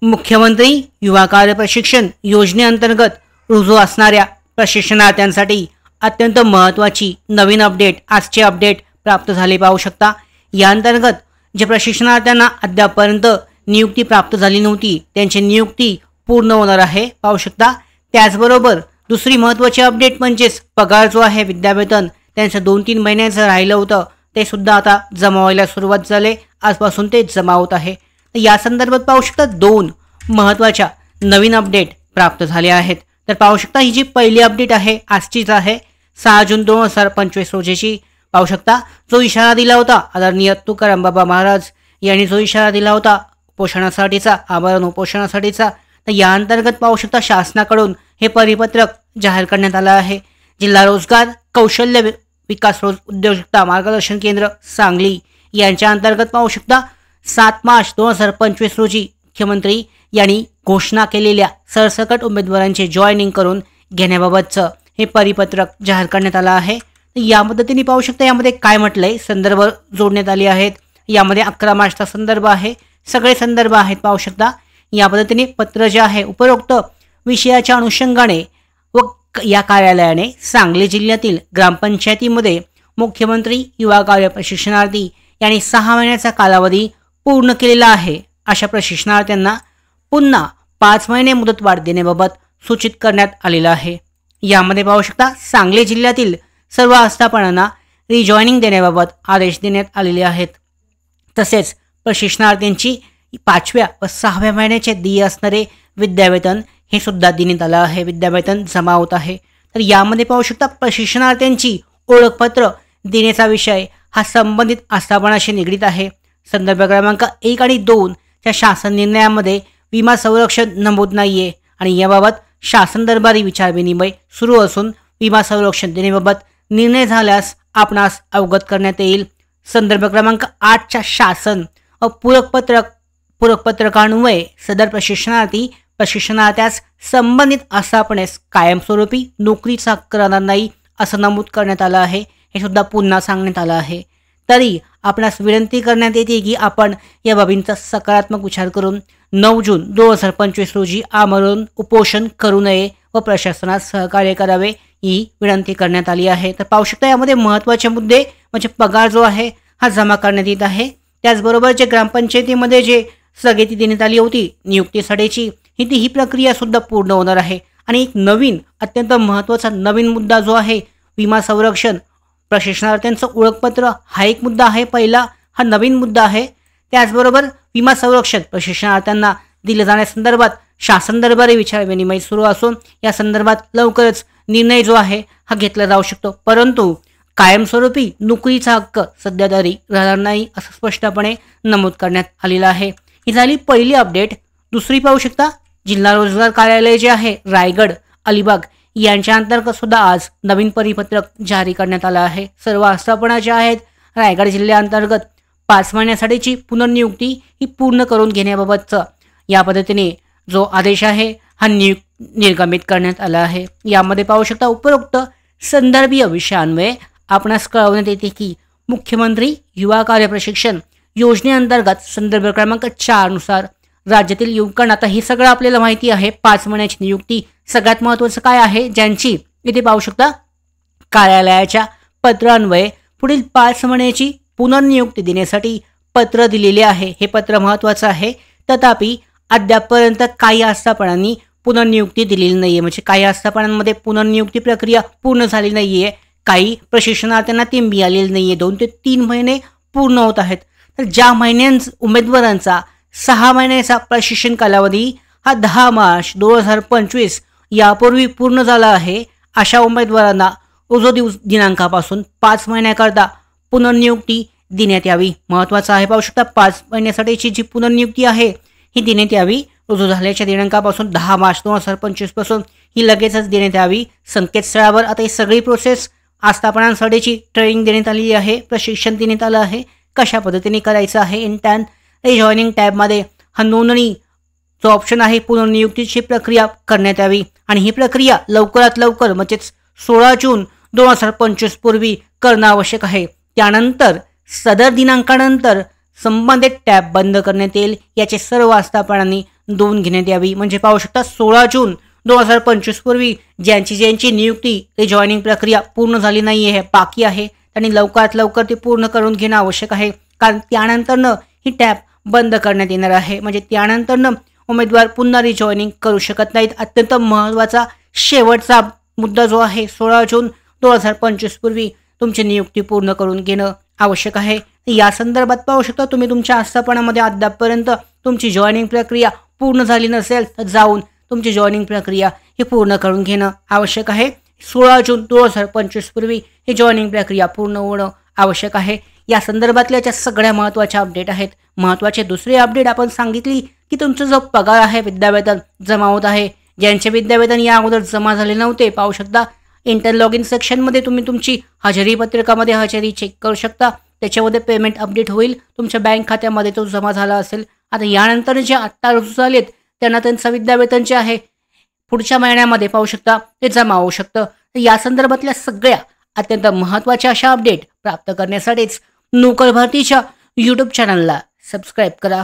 मुख्यमंत्री युवा कार्य प्रशिक्षण योजनेअंतर्गत रुजू असणाऱ्या प्रशिक्षणार्थ्यांसाठी अत्यंत महत्त्वाची नवीन अपडेट आजचे अपडेट प्राप्त झाले पाहू शकता। या अंतर्गत जे प्रशिक्षणार्थ्यांना अद्यापपर्यंत नियुक्ती प्राप्त झाली नव्हती त्यांची नियुक्ती पूर्ण होणार आहे पाहू शकता। त्याचबरोबर दुसरी महत्त्वाची अपडेट म्हणजेच पगार जो आहे विद्यावेतन त्यांचं 2-3 महिन्याचं राहिलं होतं ते सुद्धा आता जमा व्हायला सुरुवात झाले। आजपासून ते जमा होत आहे। तर या संदर्भात पाहू शकता 2 महत्त्वाच्या नवीन अपडेट प्राप्त झाले आहेत। तर पाहू शकता ही जी पहिली अपडेट आहे आजचीच आहे 6 जून 2025 रोजीची। पाहू शकता जो इशारा दिला होता आदरणीय तुकाराम बाबा महाराज यांनी जो इशारा दिला होता उपोषणासाठीचा आमरण उपोषणासाठीचा, तर या अंतर्गत पाहू शकता शासनाकडून हे परिपत्रक जाहीर करण्यात आलं आहे। जिल्हा रोजगार कौशल्य विकास उद्योजकता मार्गदर्शन केंद्र सांगली यांच्या अंतर्गत पाहू शकता 7 मार्च 2025 रोजी मुख्यमंत्री यांनी घोषणा केलेल्या सरसकट उमेदवारांचे जॉईनिंग करून घेण्याबाबतचं हे परिपत्रक जाहीर करण्यात आलं आहे। या पद्धतीने पाहू शकता यामध्ये काय म्हटलंय संदर्भ जोडण्यात आले आहेत। यामध्ये 11 मार्चचा संदर्भ आहे, सगळे संदर्भ आहेत पाहू शकता। या पद्धतीने पत्र जे आहे उपरोक्त विषयाच्या अनुषंगाने व या कार्यालयाने सांगली जिल्ह्यातील ग्रामपंचायतीमध्ये मुख्यमंत्री युवा कार्य प्रशिक्षणार्थी यांनी 6 महिन्याचा कालावधी पूर्ण केलेला आहे अशा प्रशिक्षणार्थ्यांना पुन्हा 5 महिने मुदतवाढ देण्याबाबत सूचित करण्यात आलेलं आहे। यामध्ये पाहू शकता सांगली जिल्ह्यातील सर्व आस्थापनांना रिजॉईनिंग देण्याबाबत आदेश देण्यात आलेले आहेत। तसेच प्रशिक्षणार्थींची 5व्या व 6व्या महिन्याचे देय असणारे विद्यावेतन हे सुद्धा देण्यात आलं आहे। विद्यावेतन जमा होत आहे। तर यामध्ये पाहू शकता प्रशिक्षणार्थ्यांची ओळखपत्र देण्याचा विषय हा संबंधित आस्थापनाशी निगडीत आहे। संदर्भ क्रमांक 1 आणि 2 च्या शासन निर्णयामध्ये विमा संरक्षण नमूद नाहीये आणि याबाबत शासन दरबारी विचारविनिमय सुरू असून विमा संरक्षण देण्याबाबत निर्णय झाल्यास आपणास अवगत करण्यात येईल। संदर्भ क्रमांक 8 च्या शासन व पूरकपत्रकान्वये सदर प्रशिक्षणार्थ्यास संबंधित आस्थापनेस कायमस्वरूपी नोकरीचा हक्क राहणार नाही असं नमूद करण्यात आलं आहे। हे सुद्धा पुन्हा सांगण्यात आलं आहे। तरी आपणास विनंती करण्यात येते की आपण या बाबींचा सकारात्मक विचार करून 9 जून 2025 रोजी आमरण उपोषण करू नये व प्रशासनास सहकार्य करावे ही विनंती करण्यात आली आहे। तर पाहू शकता यामध्ये महत्त्वाचे मुद्दे म्हणजे पगार जो आहे हा जमा करण्यात येत आहे। त्याचबरोबर जे ग्रामपंचायतीमध्ये जे स्थगिती देण्यात आली होती नियुक्तीसाठीची ही प्रक्रिया सुद्धा पूर्ण होणार आहे। आणि एक नवीन अत्यंत महत्त्वाचा नवीन मुद्दा जो आहे विमा संरक्षण प्रशिक्षणार्थ्यांचं ओळखपत्र हा एक मुद्दा आहे। पहिला हा नवीन मुद्दा आहे। त्याचबरोबर विमा संरक्षण प्रशिक्षणार्थ्यांना दिले जाण्यासंदर्भात शासन दरबारी विचारविनिमय सुरू असून या संदर्भात लवकरच निर्णय जो आहे हा घेतला जाऊ शकतो, परंतु कायमस्वरूपी नोकरीचा हक्क सध्या तरी राहणार नाही असं स्पष्टपणे नमूद करण्यात आलेलं आहे। ही झाली पहिली अपडेट। दुसरी पाहू शकता जिल्हा रोजगार कार्यालय जे आहे रायगड अलिबाग यांच्या अंतर्गत सुद्धा आज नवीन परिपत्रक जारी करण्यात आलं आहे। सर्व आस्थापना ज्या आहेत रायगड जिल्ह्याअंतर्गत 5 महिन्यासाठीची पुनर्नियुक्ती ही पूर्ण करून घेण्याबाबतचा या पद्धतीने जो आदेश आहे हा निर्गमित करण्यात आला आहे। यामध्ये पाहू शकता उपरोक्त संदर्भीय विषयान्वये आपणास कळवण्यात येते की मुख्यमंत्री युवा कार्य प्रशिक्षण योजनेअंतर्गत संदर्भ क्रमांक 4 नुसार राज्यातील युवकांना आता ही सगळं आपल्याला माहिती आहे 5 महिन्याची नियुक्ती। सगळ्यात महत्त्वाचं काय आहे ज्यांची इथे पाहू शकता कार्यालयाच्या पत्रान्वये पुढील 5 महिन्याची पुनर्नियुक्ती देण्यासाठी पत्र दिलेले आहे। हे पत्र महत्त्वाचं आहे। तथापि अद्यापपर्यंत काही आस्थापनांनी पुनर्नियुक्ती दिलेली नाहीये, म्हणजे काही आस्थापनांमध्ये पुनर्नियुक्ती प्रक्रिया पूर्ण झाली नाहीये। काही प्रशिक्षणार्थ्यांना ती मिळालेली नाहीये। 2 ते 3 महिने पूर्ण होत आहेत। तर ज्या उमेदवारांचा 6 महिन्याचा प्रशिक्षण कालावधी हा 10 मार्च 2025 यापूर्वी पूर्ण झाला आहे अशा उमेदवारांना उजो दिनांकापासून 5 महिन्याकरता पुनर्नियुक्ती देण्यात यावी। महत्त्वाचं आहे पाहू शकता 5 महिन्यासाठीची जी पुनर्नियुक्ती आहे ही देण्यात यावी। रुजू झाल्याच्या दिनांकापासून 10 मार्च 2025 पासून ही लगेचच देण्यात यावी। संकेतस्थळावर आता ही सगळी प्रोसेस आस्थापनांसाठीची ट्रेनिंग देण्यात आली आहे, प्रशिक्षण देण्यात आलं आहे कशा पद्धतीने करायचं आहे। इंटर्न रिजॉईनिंग टॅबमध्ये हा नोंदणी जो ऑप्शन आहे पुनर्नियुक्तीची प्रक्रिया करण्यात यावी आणि ही प्रक्रिया लवकरात लवकर म्हणजेच 16 जून 2025 पूर्वी करणं आवश्यक आहे। त्यानंतर सदर दिनांकानंतर संबंधित टॅब बंद करण्यात येईल याचे सर्व आस्थापनांनी नोंद घेण्यात यावी. म्हणजे पाहू शकता 16 जून 2025 पूर्वी ज्यांची नियुक्ती जॉईनिंग प्रक्रिया पूर्ण झाली नाही आहे, बाकी आहे, त्यांनी लवकरात लवकर ती पूर्ण करून घेणं आवश्यक आहे. कारण त्यानंतरनं ही टॅब बंद करण्यात येणार आहे. म्हणजे त्यानंतरनं उमेदवार पुन्हा रिजॉईनिंग करू शकत नाहीत. अत्यंत महत्त्वाचा शेवटचा मुद्दा जो आहे 16 जून 2025 पूर्वी तुमची नियुक्ती पूर्ण करून घेणं आवश्यक आहे. या संदर्भात पाहू शकता तुम्ही तुमच्या आस्थापनामध्ये अद्यापपर्यंत तुमची जॉईनिंग प्रक्रिया पूर्ण झाली नसेल तर जाऊन तुमची जॉईनिंग प्रक्रिया ही पूर्ण करून घेणं आवश्यक आहे. 16 जून 2025 पूर्वी ही जॉईनिंग प्रक्रिया पूर्ण होणं आवश्यक आहे. या संदर्भातल्या ज्या सगळ्या महत्त्वाच्या अपडेट आहेत. महत्त्वाचे दुसरे अपडेट आपण सांगितली की तुमचा जो पगार आहे विद्यावेतन जमा होत आहे. ज्यांचे विद्यावेतन या अगोदर जमा झाले नव्हते पाहू शकता इंटर लॉग इन सेक्शनमध्ये तुम्ही तुमची हजेरी पत्रकामध्ये हजेरी चेक करू शकता. त्याच्यामध्ये पेमेंट अपडेट होईल. तुमच्या बँक खात्यामध्ये तो जमा झाला असेल. आता यानंतर जे आत्ता रुजू झालेत त्यांना त्यांचं विद्यावेतन जे आहे पुढच्या महिन्यामध्ये पाहू शकता ते जमा होऊ शकतं. या संदर्भातल्या सगळ्या अत्यंत महत्त्वाच्या अशा अपडेट प्राप्त करण्यासाठीच नोकर भरतीच्या यूट्यूब चॅनलला सबस्क्राईब करा.